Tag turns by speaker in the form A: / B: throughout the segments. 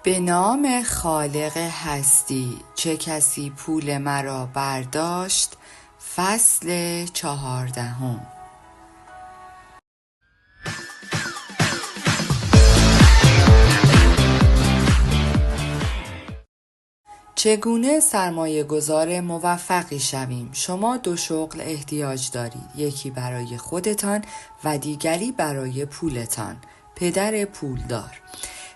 A: به نام خالق هستی، چه کسی پول مرا برداشت؟ فصل 14. چگونه سرمایه گذار موفقی شویم؟ شما 2 شغل احتیاج دارید، یکی برای خودتان و دیگری برای پولتان. پدر پولدار.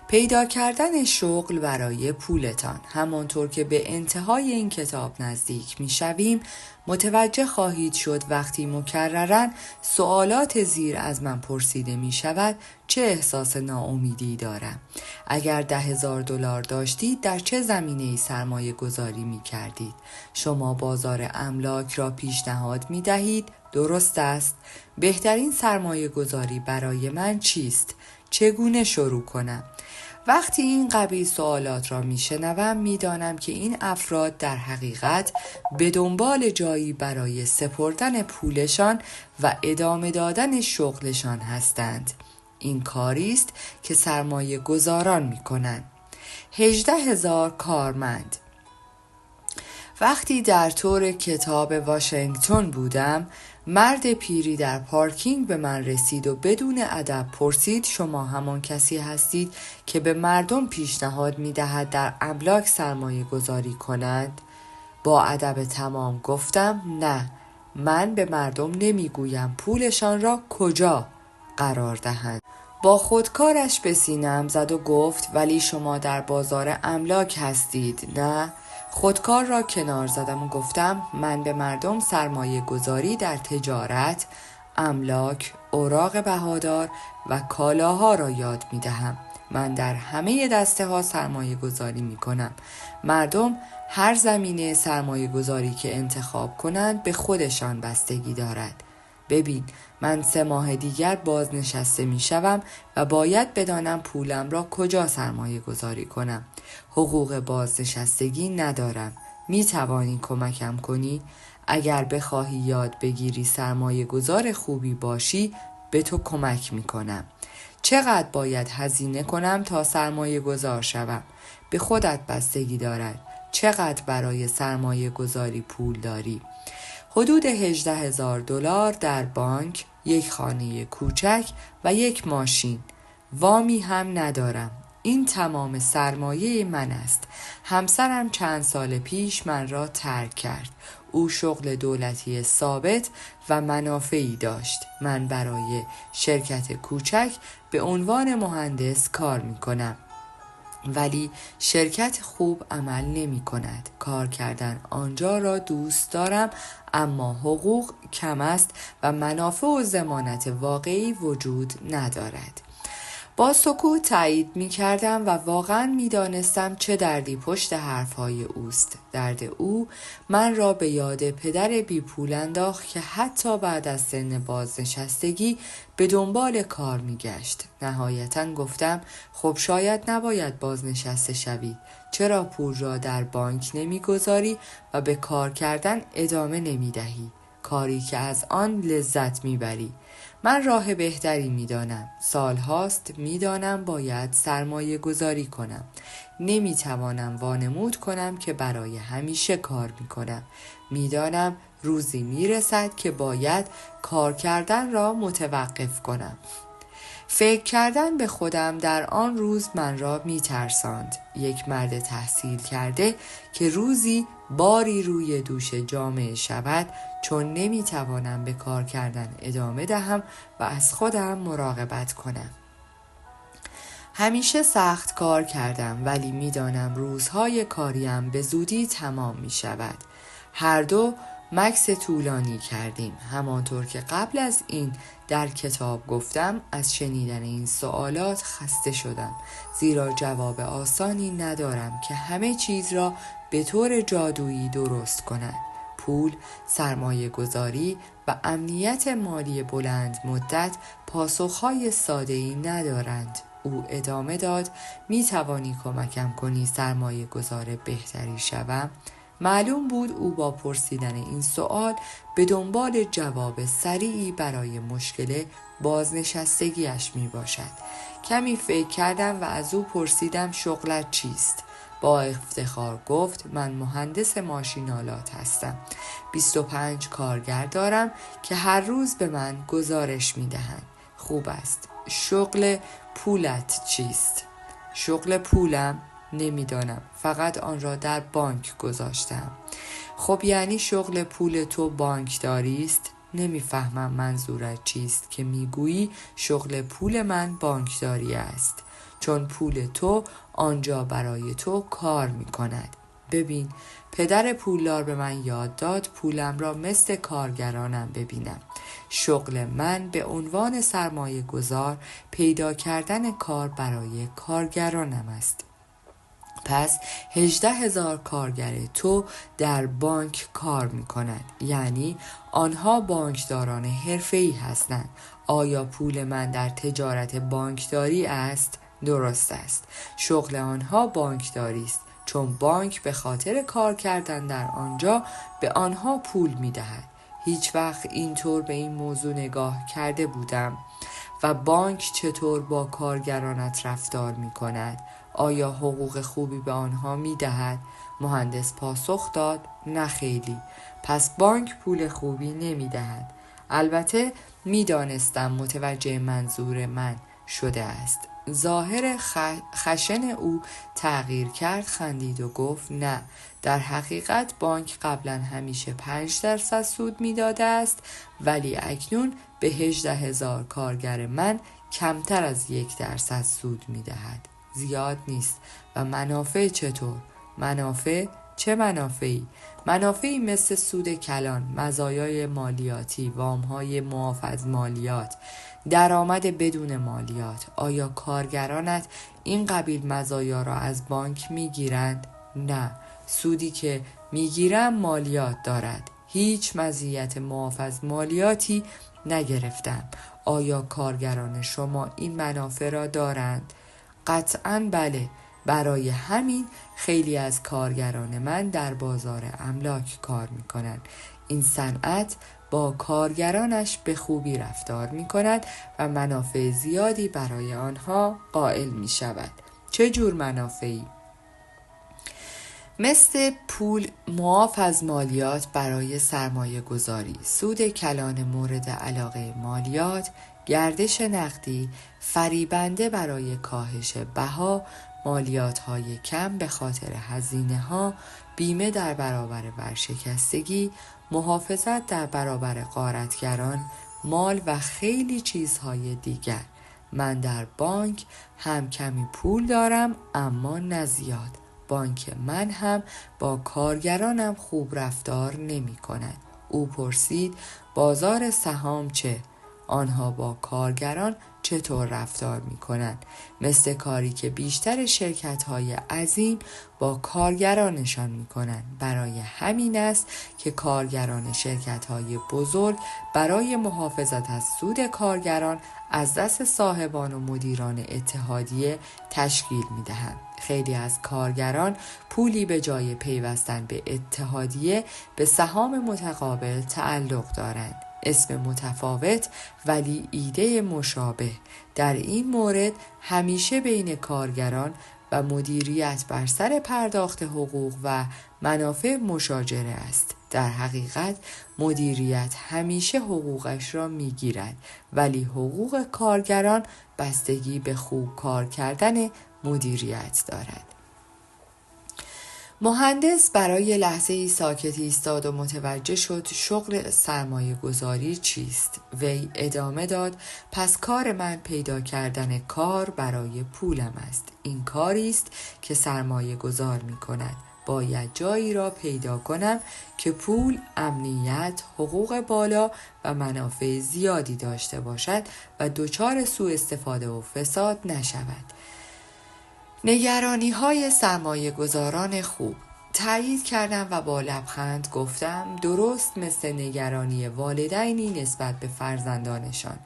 A: پیدا کردن شغل برای پولتان. همانطور که به انتهای این کتاب نزدیک می شویم متوجه خواهید شد وقتی مکرراً سوالات زیر از من پرسیده می شود چه احساس ناامیدی دارم. اگر $10,000 داشتید در چه زمینه‌ای سرمایه گذاری می کردید؟ شما بازار املاک را پیشنهاد می دهید؟ درست است. بهترین سرمایه گذاری برای من چیست؟ چگونه شروع کنم؟ وقتی این قبیل سوالات را میشنوم میدانم که این افراد در حقیقت به دنبال جایی برای سپردن پولشان و ادامه دادن شغلشان هستند. این کاری است که سرمایه گذاران می کنند. 18,000 کارمند. وقتی در تور کتاب واشنگتن بودم مرد پیری در پارکینگ به من رسید و بدون ادب پرسید شما همان کسی هستید که به مردم پیشنهاد می دهد در املاک سرمایه گذاری کنند؟ با ادب تمام گفتم نه، من به مردم نمی گویم پولشان را کجا قرار دهند. با خودکارش به سینه‌ام زد و گفت ولی شما در بازار املاک هستید نه؟ خودکار را کنار زدم و گفتم من به مردم سرمایه گذاری در تجارت، املاک، اوراق بهادار و کالاها را یاد می دهم. من در همه دسته ها سرمایه گذاری می کنم. مردم هر زمینه سرمایه گذاری که انتخاب کنند به خودشان بستگی دارد. ببین من 3 ماه دیگر بازنشسته می شوم و باید بدانم پولم را کجا سرمایه گذاری کنم. حقوق بازنشستگی ندارم. می توانی کمکم کنی؟ اگر بخواهی یاد بگیری سرمایه گذار خوبی باشی به تو کمک می کنم. چقدر باید هزینه کنم تا سرمایه گذار شوم؟ به خودت بستگی دارد. چقدر برای سرمایه گذاری پول داری؟ حدود $18,000 در بانک، 1 خانه کوچک و 1 ماشین. وامی هم ندارم. این تمام سرمایه من است. همسرم چند سال پیش من را ترک کرد. او شغل دولتی ثابت و منافعی داشت. من برای شرکت کوچک به عنوان مهندس کار می کنم. ولی شرکت خوب عمل نمی کند. کار کردن آنجا را دوست دارم اما حقوق کم است و منافع و ضمانت واقعی وجود ندارد. با سکوت تایید می کردم و واقعا می دانستم چه دردی پشت حرفهای اوست. درد او من را به یاد پدر بی پول انداخت که حتی بعد از سن بازنشستگی به دنبال کار می گشت. نهایتاً گفتم خب شاید نباید بازنشسته شوی. چرا پول را در بانک نمی گذاری و به کار کردن ادامه نمی دهی؟ کاری که از آن لذت می بری. من راه بهتری می دانم. سال هاست می دانم باید سرمایه گذاری کنم. نمی توانم وانمود کنم که برای همیشه کار می کنم. می دانم روزی می رسد که باید کار کردن را متوقف کنم. فکر کردن به خودم در آن روز من را می ترساند. یک مرد تحصیل کرده که روزی باری روی دوش جامعه شود چون نمی توانم به کار کردن ادامه دهم و از خودم مراقبت کنم. همیشه سخت کار کردم ولی می دانم روزهای کاریم به زودی تمام می شود. هر دو مکث طولانی کردیم. همانطور که قبل از این در کتاب گفتم از شنیدن این سوالات خسته شدم زیرا جواب آسانی ندارم که همه چیز را به طور جادویی درست کند. پول، سرمایه گذاری و امنیت مالی بلند مدت پاسخهای ساده‌ای ندارند. او ادامه داد می توانی کمکم کنی سرمایه گذار بهتری شوم؟ معلوم بود او با پرسیدن این سوال به دنبال جواب سریعی برای مشکل بازنشستگیش می باشد. کمی فکر کردم و از او پرسیدم شغلت چیست؟ با افتخار گفت من مهندس ماشین‌آلات هستم. 25 کارگر دارم که هر روز به من گزارش می‌دهند. خوب است. شغل پولت چیست؟ شغل پولم؟ نمیدانم. فقط آن را در بانک گذاشتم. خب یعنی شغل پول تو بانکداری است؟ نمیفهمم منظورت چیست که میگویی شغل پول من بانکداری است. چون پول تو آنجا برای تو کار میکند. ببین، پدر پولدار به من یاد داد پولم را مثل کارگرانم ببینم. شغل من به عنوان سرمایه گذار پیدا کردن کار برای کارگرانم است. پس 18,000 کارگر تو در بانک کار می کنند. یعنی آنها بانکداران حرفه‌ای هستند. آیا پول من در تجارت بانکداری است؟ درست است. شغل آنها بانکداری است، چون بانک به خاطر کار کردن در آنجا به آنها پول می دهد. هیچ وقت اینطور به این موضوع نگاه کرده بودم. و بانک چطور با کارگرانت رفتار می کند؟ آیا حقوق خوبی به آنها می دهد؟ مهندس پاسخ داد نه خیلی. پس بانک پول خوبی نمی دهد. البته می دانستم متوجه منظور من شده است. ظاهر خشن او تغییر کرد، خندید و گفت نه، در حقیقت بانک قبلا همیشه 5% سود می داده است، ولی اکنون به 18,000 کارگر من کمتر از 1% سود می دهد. زیاد نیست. و منافع چطور؟ منافع؟ چه منافعی؟ منافعی مثل سود کلان، مزایای مالیاتی، وامهای معاف از مالیات، درآمد بدون مالیات. آیا کارگرانت این قبیل مزایا را از بانک میگیرند؟ نه. سودی که میگیرم مالیات دارد. هیچ مزیت معاف از مالیاتی نگرفتم. آیا کارگران شما این منافع را دارند؟ قطعاً بله. برای همین خیلی از کارگران من در بازار املاک کار می کنند. این صنعت با کارگرانش به خوبی رفتار می کند و منافع زیادی برای آنها قائل می شود. چه جور منافعی؟ مثل پول معاف از مالیات برای سرمایه گذاری، سود کلان مورد علاقه مالیات، گردش نقدی، فریبنده برای کاهش بها، مالیات‌های کم به خاطر هزینه‌ها، بیمه در برابر ورشکستگی، محافظت در برابر غارتگران، مال و خیلی چیزهای دیگر. من در بانک هم کمی پول دارم، اما نه زیاد. بانک من هم با کارگرانم خوب رفتار نمی کند. او پرسید بازار سهام چه؟ آنها با کارگران چطور رفتار می کنند؟ مثل کاری که بیشتر شرکت‌های عظیم با کارگرانشان می کنند. برای همین است که کارگران شرکت‌های بزرگ برای محافظت از سود کارگران از دست صاحبان و مدیران اتحادیه تشکیل می دهند. خیلی از کارگران پولی به جای پیوستن به اتحادیه به سهام متقابل تعلق دارند. اسم متفاوت ولی ایده مشابه. در این مورد همیشه بین کارگران و مدیریت بر سر پرداخت حقوق و منافع مشاجره است. در حقیقت مدیریت همیشه حقوقش را میگیرد، ولی حقوق کارگران بستگی به خوب کار کردن مدیریت دارد. مهندس برای لحظه ای ساکت ایستاد و متوجه شد شغل سرمایه گذاری چیست. وی ادامه داد پس کار من پیدا کردن کار برای پولم است. این کاری است که سرمایه گذار می کند. باید جایی را پیدا کنم که پول، امنیت، حقوق بالا و منافع زیادی داشته باشد و دچار سوء استفاده و فساد نشود. نگرانی های سرمایه گذاران خوب. تایید کردم و با لبخند گفتم درست مثل نگرانی والدینی نسبت به فرزندانشان.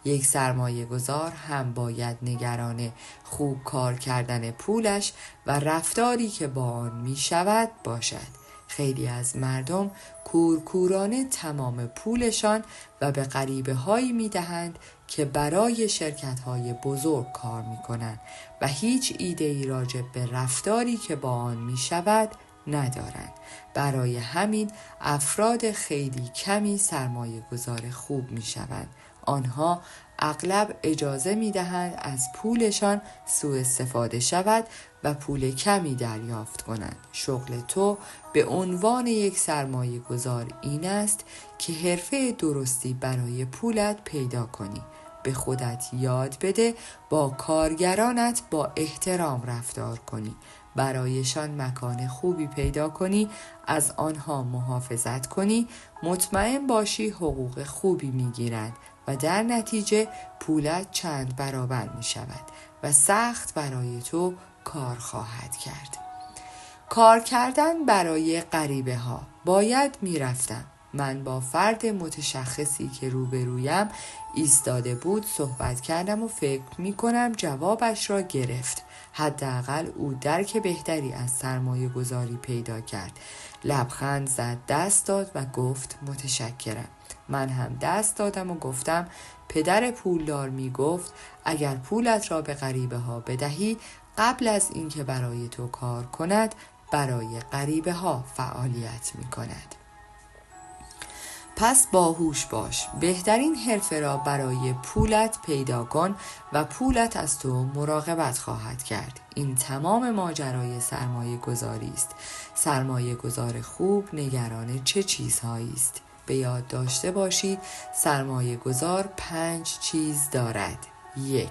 A: یک سرمایه گذار هم باید نگران خوب کار کردن پولش و رفتاری که با آن می شود باشد. خیلی از مردم کورکورانه تمام پولشان و به غریبه هایی می دهند که برای شرکت های بزرگ کار می کنند و هیچ ایده ای راجع به رفتاری که با آن می شود ندارند. برای همین افراد خیلی کمی سرمایه گذار خوب می شوند. آنها اغلب اجازه می دهند از پولشان سوء استفاده شود و پول کمی دریافت کنند. شغل تو به عنوان یک سرمایه گذار این است که حرفه درستی برای پولت پیدا کنی. به خودت یاد بده با کارگرانت با احترام رفتار کنی. برایشان مکان خوبی پیدا کنی، از آنها محافظت کنی، مطمئن باشی حقوق خوبی میگیرند و در نتیجه پولت چند برابر می شود و سخت برای تو کار خواهد کرد. کار کردن برای غریبه ها. باید می رفتم. من با فرد متشخصی که روبرویم ایستاده بود صحبت کردم و فکر می کنم جوابش را گرفت. حداقل او درک بهتری از سرمایه گذاری پیدا کرد. لبخند زد، دست داد و گفت متشکرم. من هم دست دادم و گفتم پدر پولدار می گفت اگر پولت را به غریبه ها بدهی قبل از اینکه برای تو کار کند برای غریبه ها فعالیت می کند. پس باهوش باش. بهترین حرفه را برای پولت پیدا کن و پولت از تو مراقبت خواهد کرد. این تمام ماجرای سرمایه گذاری است. سرمایه گذار خوب نگران چه چیزهایی است؟ به یاد داشته باشید سرمایه گذار 5 چیز دارد. 1.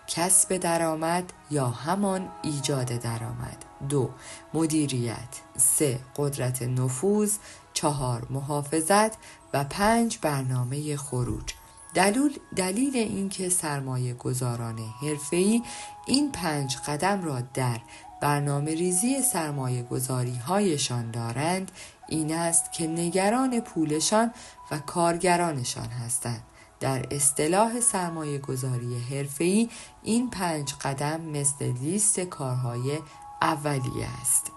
A: کسب درآمد یا همان ایجاد درآمد. 2. مدیریت. 3. قدرت نفوذ. 4. محافظت و 5. برنامه خروج. دلیل اینکه سرمایه گذاران حرفه‌ای این 5 قدم را در برنامه ریزی سرمایه گذاری هایشان دارند این است که نگران پولشان و کارگرانشان هستند. در اصطلاح سرمایه گذاری حرفه‌ای این 5 قدم مثل لیست کارهای اولیه است.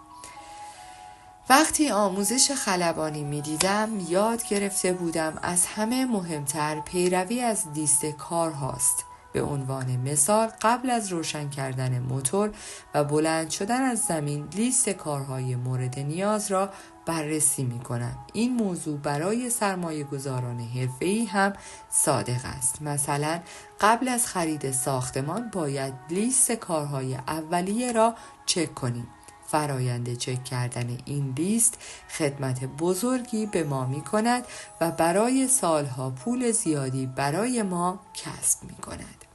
A: وقتی آموزش خلبانی می دیدم یاد گرفته بودم از همه مهمتر پیروی از لیست کار هاست. به عنوان مثال قبل از روشن کردن موتور و بلند شدن از زمین لیست کارهای مورد نیاز را بررسی می کنم. این موضوع برای سرمایه گذاران حرفه‌ای هم صادق است. مثلا قبل از خرید ساختمان باید لیست کارهای اولیه را چک کنیم. فرایند چک کردن این لیست خدمت بزرگی به ما می کند و برای سالها پول زیادی برای ما کسب می کند.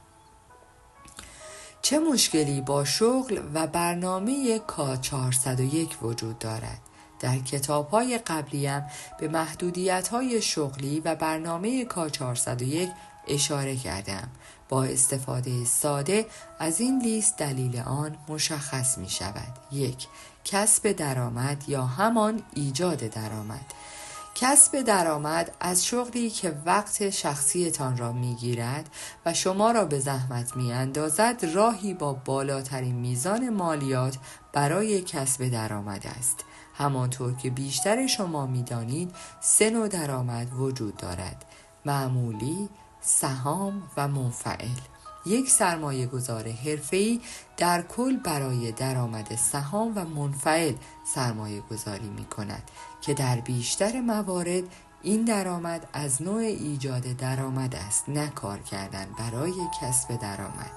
A: چه مشکلی با شغل و برنامه K401 وجود دارد؟ در کتاب‌های قبلیم به محدودیت‌های شغلی و برنامه K401 اشاره کردم. با استفاده ساده از این لیست دلیل آن مشخص می شود. 1. کسب درآمد یا همان ایجاد درآمد. کسب درآمد از شغلی که وقت شخصیتان را می گیرد و شما را به زحمت می اندازد راهی با بالاترین میزان مالیات برای کسب درآمد است. همانطور که بیشتر شما می دانید 3 نوع درآمد وجود دارد: معمولی، سهام و منفعل. یک سرمایه گذار حرفه‌ای در کل برای درآمد سهام و منفعل سرمایه گذاری می کند که در بیشتر موارد این درآمد از نوع ایجاد درآمد است، نه کار کردن برای کسب درآمد.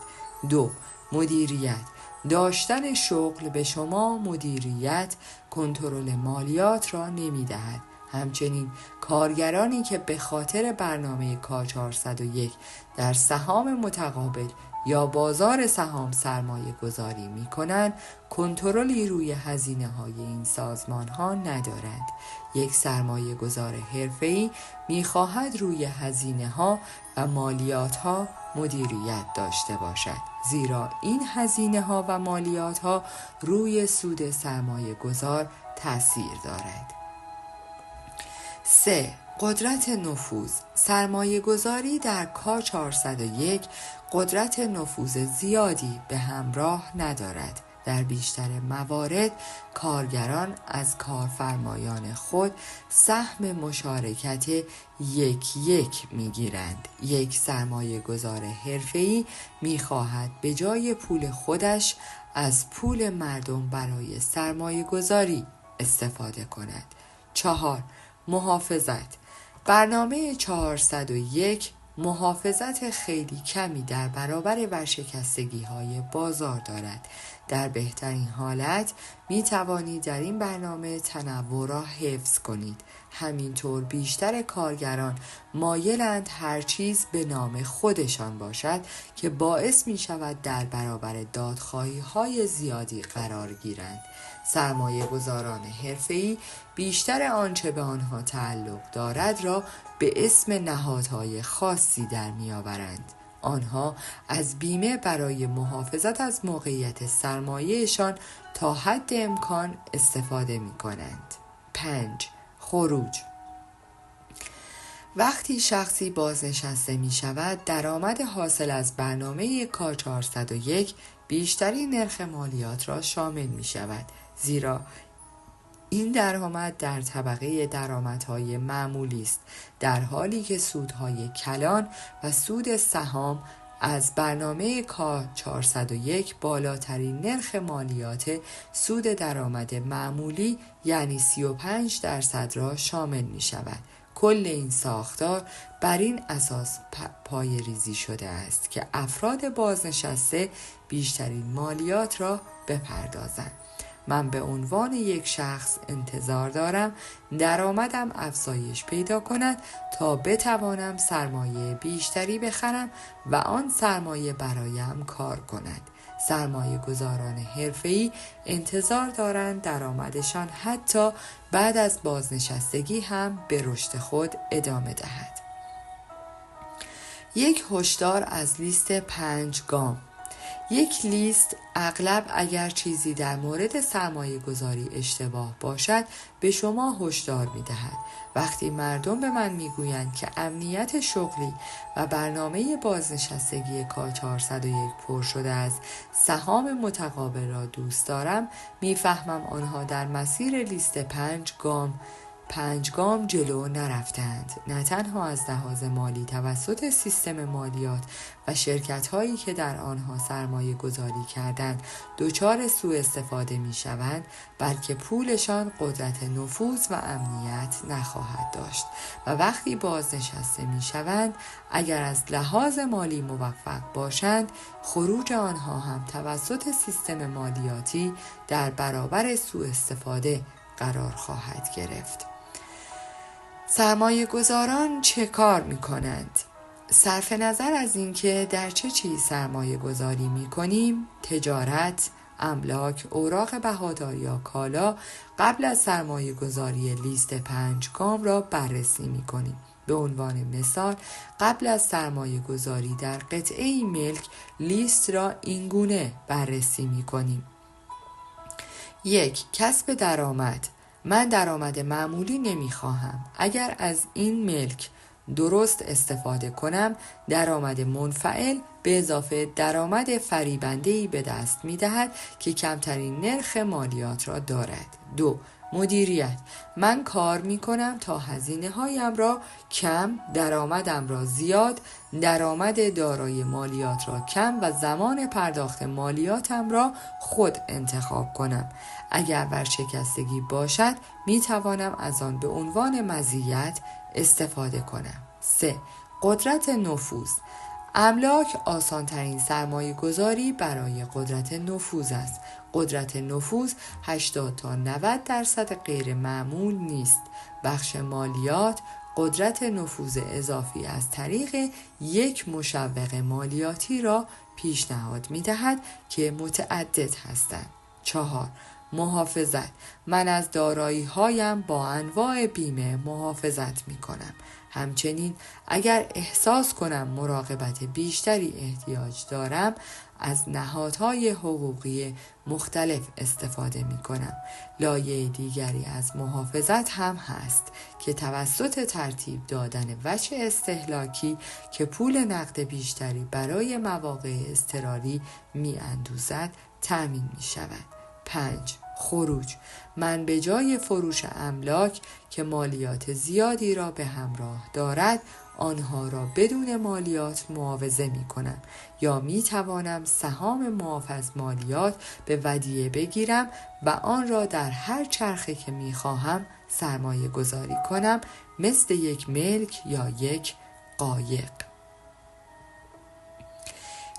A: 2. مدیریت. داشتن شغل به شما مدیریت، کنترل مالیات را نمی دهد. همچنین کارگرانی که به خاطر برنامه K401 در سهام متقابل یا بازار سهام سرمایه گذاری می کنند کنترلی روی هزینه های این سازمان ها ندارند. یک سرمایه گذار حرفه‌ای می خواهد روی هزینه ها و مالیات ها مدیریت داشته باشد، زیرا این هزینه ها و مالیات ها روی سود سرمایه گذار تأثیر دارد. 3. قدرت نفوذ. سرمایه گذاری در K401 قدرت نفوذ زیادی به همراه ندارد. در بیشتر موارد کارگران از کارفرمایان خود سهم مشارکت یک میگیرند. یک سرمایه گذار حرفه‌ای میخواهد به جای پول خودش از پول مردم برای سرمایه گذاری استفاده کند. 4. محافظت. برنامه 401 محافظت خیلی کمی در برابر ورشکستگی‌های بازار دارد. در بهترین حالت می توانید در این برنامه تنوع را حفظ کنید. همینطور بیشتر کارگران مایلند هر چیز به نام خودشان باشد که باعث می شود در برابر دادخواهی‌های زیادی قرار گیرند. سرمایه گذاران حرفه‌ای بیشتر آنچه به آنها تعلق دارد را به اسم نهادهای خاصی در می‌آورند. آنها از بیمه برای محافظت از موقعیت سرمایه‌شان تا حد امکان استفاده می‌کنند. 5. خروج. وقتی شخصی بازنشسته می شود، درآمد حاصل از برنامه کار 401 بیشترین نرخ مالیات را شامل می شود، زیرا این درآمد در طبقه درآمدهای معمولی است، در حالی که سودهای کلان و سود سهام از برنامه کار 401 بالاترین نرخ مالیات سود درآمد معمولی یعنی 35% را شامل می شود. کل این ساختار بر این اساس پای ریزی شده است که افراد بازنشسته بیشترین مالیات را بپردازند. من به عنوان یک شخص انتظار دارم درآمدم افزایش پیدا کند تا بتوانم سرمایه بیشتری بخرم و آن سرمایه برایم کار کند. سرمایه گذاران حرفه‌ای انتظار دارند درآمدشان حتی بعد از بازنشستگی هم به رشد خود ادامه دهد. یک هشدار از لیست 5 گام. یک لیست اغلب اگر چیزی در مورد سرمایه گذاری اشتباه باشد به شما هشدار می دهد. وقتی مردم به من می گویند که امنیت شغلی و برنامه بازنشستگی کار 401 پر شده است، سهام متقابل را دوست دارم، می فهمم آنها در مسیر لیست 5 گام جلو نرفتند. نه تنها از لحاظ مالی توسط سیستم مالیات و شرکت هایی که در آنها سرمایه گذاری کردند دچار سوء استفاده می شوند، بلکه پولشان قدرت نفوذ و امنیت نخواهد داشت و وقتی بازنشسته می شوند اگر از لحاظ مالی موفق باشند خروج آنها هم توسط سیستم مالیاتی در برابر سوء استفاده قرار خواهد گرفت. سرمایه گذاران چه کار می کنند؟ صرف نظر از اینکه در چه چیز سرمایه گذاری می کنیم، تجارت، املاک، اوراق بهادار یا کالا، قبل از سرمایه گذاری لیست 5 گام را بررسی می کنیم. به عنوان مثال، قبل از سرمایه گذاری در قطعه ملک لیست را اینگونه بررسی می کنیم. 1. کسب درآمد. من درآمد معمولی نمیخواهم. اگر از این ملک درست استفاده کنم درآمد منفعل به اضافه درآمد فریبنده‌ای به دست می‌دهد که کمترین نرخ مالیات را دارد. 2. مدیریت. من کار می‌کنم تا هزینه‌هایم را کم، درآمدم را زیاد، درآمد دارای مالیات را کم و زمان پرداخت مالیاتم را خود انتخاب کنم. اگر ورشکستگی باشد می‌توانم از آن به عنوان مزیت استفاده کنم. 3. قدرت نفوذ. املاک آسان‌ترین سرمایه گذاری برای قدرت نفوذ است. قدرت نفوذ 80 تا 90% غیر معمول نیست. بخش مالیات قدرت نفوذ اضافی از طریق یک مشوق مالیاتی را پیشنهاد می‌دهد که متعدد هستند. 4. محافظت. من از دارایی‌هایم با انواع بیمه محافظت می‌کنم. همچنین اگر احساس کنم مراقبت بیشتری احتیاج دارم از نهادهای حقوقی مختلف استفاده می کنم. لایه دیگری از محافظت هم هست که توسط ترتیب دادن وجه استهلاکی که پول نقد بیشتری برای مواقع اضطراری می اندوزد تأمین می شود. 5. خروج. من به جای فروش املاک که مالیات زیادی را به همراه دارد آنها را بدون مالیات معاوضه می کنم یا می توانم سهام معاف از مالیات به ودیعه بگیرم و آن را در هر چرخه که می خواهم سرمایه گذاری کنم، مثل یک ملک یا یک قایق.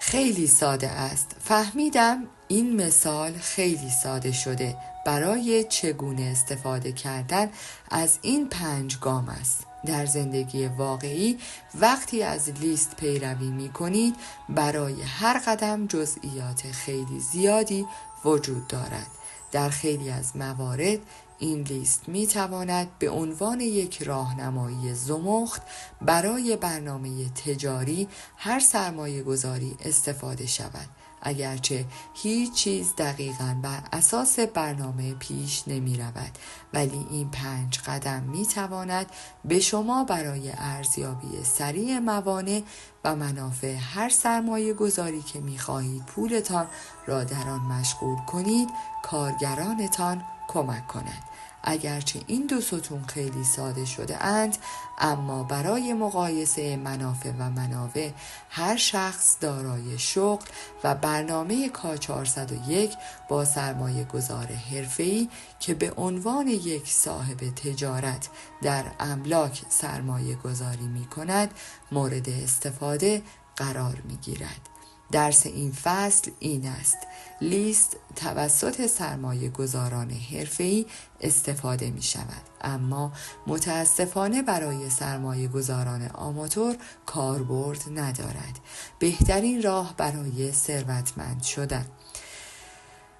A: خیلی ساده است. فهمیدم این مثال خیلی ساده شده برای چگونه استفاده کردن از این 5 گام است. در زندگی واقعی وقتی از لیست پیروی می کنید برای هر قدم جزئیات خیلی زیادی وجود دارد. در خیلی از موارد این لیست می تواند به عنوان یک راهنمایی زمخت برای برنامه تجاری هر سرمایه گذاری استفاده شود، اگرچه هیچ چیز دقیقاً بر اساس برنامه پیش نمی رود، ولی این 5 قدم می تواند به شما برای ارزیابی سریع موانع و منافع هر سرمایه گذاری که می خواهید پولتان را در آن مشغول کنید کارگرانتان کمک کند. اگرچه این 2 ستون خیلی ساده شده اند، اما برای مقایسه منافع و منابع هر شخص دارای شغل و برنامه K401 با سرمایه گذار حرفه‌ای که به عنوان یک صاحب تجارت در املاک سرمایه گذاری می کند مورد استفاده قرار می گیرد. درس این فصل این است: لیست توسط سرمایه گذاران حرفه‌ای استفاده می شود، اما متاسفانه برای سرمایه گذاران آماتور کاربرد ندارد. بهترین راه برای ثروتمند شدن.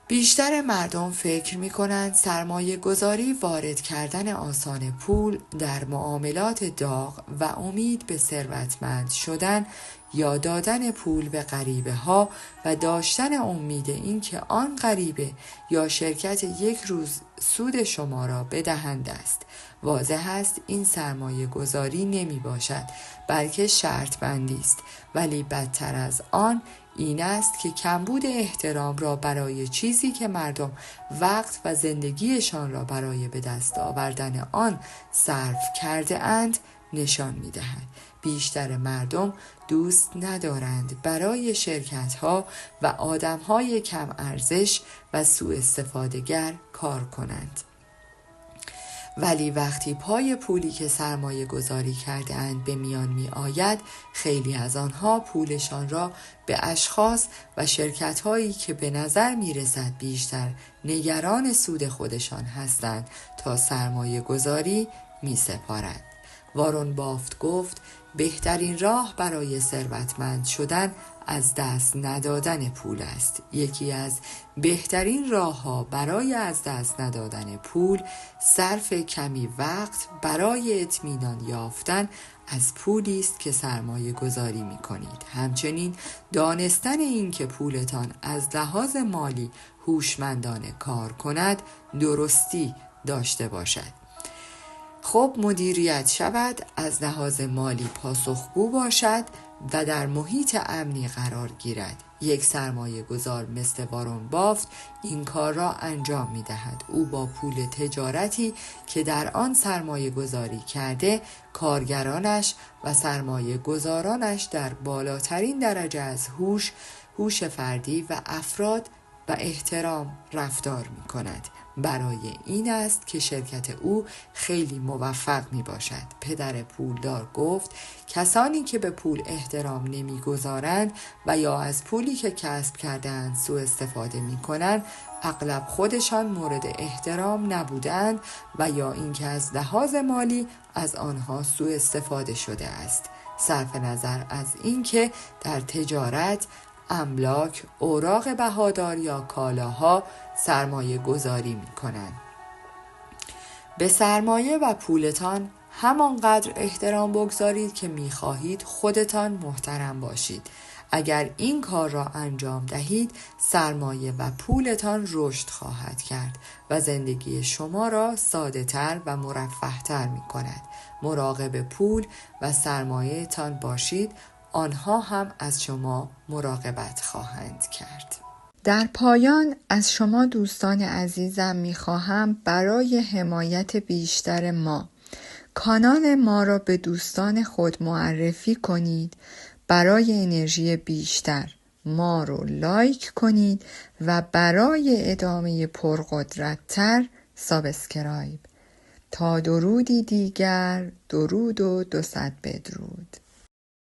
A: بیشتر مردم فکر می کنند سرمایه گذاری وارد کردن آسان پول در معاملات داغ و امید به ثروتمند شدن یا دادن پول به غریبه ها و داشتن امید این که آن غریبه یا شرکت یک روز سود شما را بدهند است. واضح است این سرمایه گذاری نمی باشد، بلکه شرط بندی است، ولی بدتر از آن این است که کمبود احترام را برای چیزی که مردم وقت و زندگیشان را برای به دست آوردن آن صرف کرده اند نشان می دهد. بیشتر مردم دوست ندارند برای شرکت‌ها و آدم‌های کم ارزش و سوء استفاده‌گر کار کنند. ولی وقتی پای پولی که سرمایه گذاری کرده اند به میان می آید، خیلی از آنها پولشان را به اشخاص و شرکت‌هایی که به نظر می رسد بیشتر نگران سود خودشان هستند تا سرمایه گذاری می سپارند. وارون بافت گفت بهترین راه برای ثروتمند شدن از دست ندادن پول است. یکی از بهترین راه‌ها برای از دست ندادن پول صرف کمی وقت برای اطمینان یافتن از پولی است که سرمایه گذاری می کنید. همچنین دانستن این که پولتان از لحاظ مالی هوشمندانه کار کند درستی داشته باشد. خب مدیریت شود، از لحاظ مالی پاسخگو باشد و در محیط امنی قرار گیرد. یک سرمایه گذار مثل وارون بافت این کار را انجام می دهد. او با پول تجارتی که در آن سرمایه گذاری کرده، کارگرانش و سرمایه گذارانش در بالاترین درجه از هوش فردی و افراد و احترام رفتار می کند. برای این است که شرکت او خیلی موفق می باشد. پدر پولدار گفت کسانی که به پول احترام نمی گذارند و یا از پولی که کسب کردند سوء استفاده می کنند اغلب خودشان مورد احترام نبودند و یا اینکه از لحاظ مالی از آنها سوء استفاده شده است. صرف نظر از اینکه در تجارت، املاک، اوراق بهادار یا کالاها سرمایه گذاری می کنند. به سرمایه و پولتان همانقدر احترام بگذارید که می خواهید خودتان محترم باشید. اگر این کار را انجام دهید سرمایه و پولتان رشد خواهد کرد و زندگی شما را ساده تر و مرفه تر می کند. مراقب پول و سرمایه تان باشید، آنها هم از شما مراقبت خواهند کرد. در پایان از شما دوستان عزیزم میخواهم برای حمایت بیشتر ما کانال ما را به دوستان خود معرفی کنید. برای انرژی بیشتر ما رو لایک کنید و برای ادامه پرقدرت‌تر سابسکرایب. تا درودی دیگر، درود و 200 بدرود.